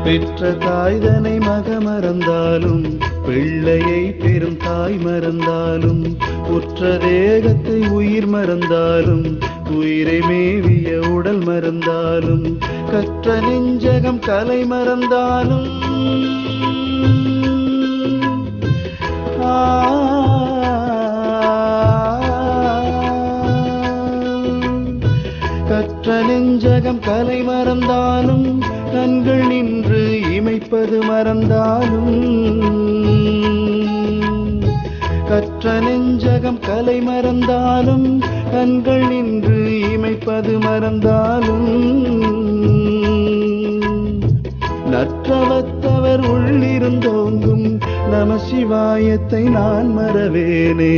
பெற்ற தாய்தனை மக மறந்தாலும் பிள்ளையை பெரும் தாய் மறந்தாலும் உற்ற தேகத்தை உயிர் மறந்தாலும் உயிரை மேவிய உடல் மறந்தாலும் கற்ற நெஞ்சகம் கலை மறந்தாலும் கற்ற நெஞ்சகம் கலை மறந்தாலும் கண்கள் நின்று இமைப்பது மறந்தாலும் கற்ற நெஞ்சகம் கலை மறந்தாலும் கண்கள் நின்று இமைப்பது மறந்தாலும் நற்றவத்தவர் உள்ளிருந்தோங்கும் நம சிவாயத்தை நான் மறவேனே.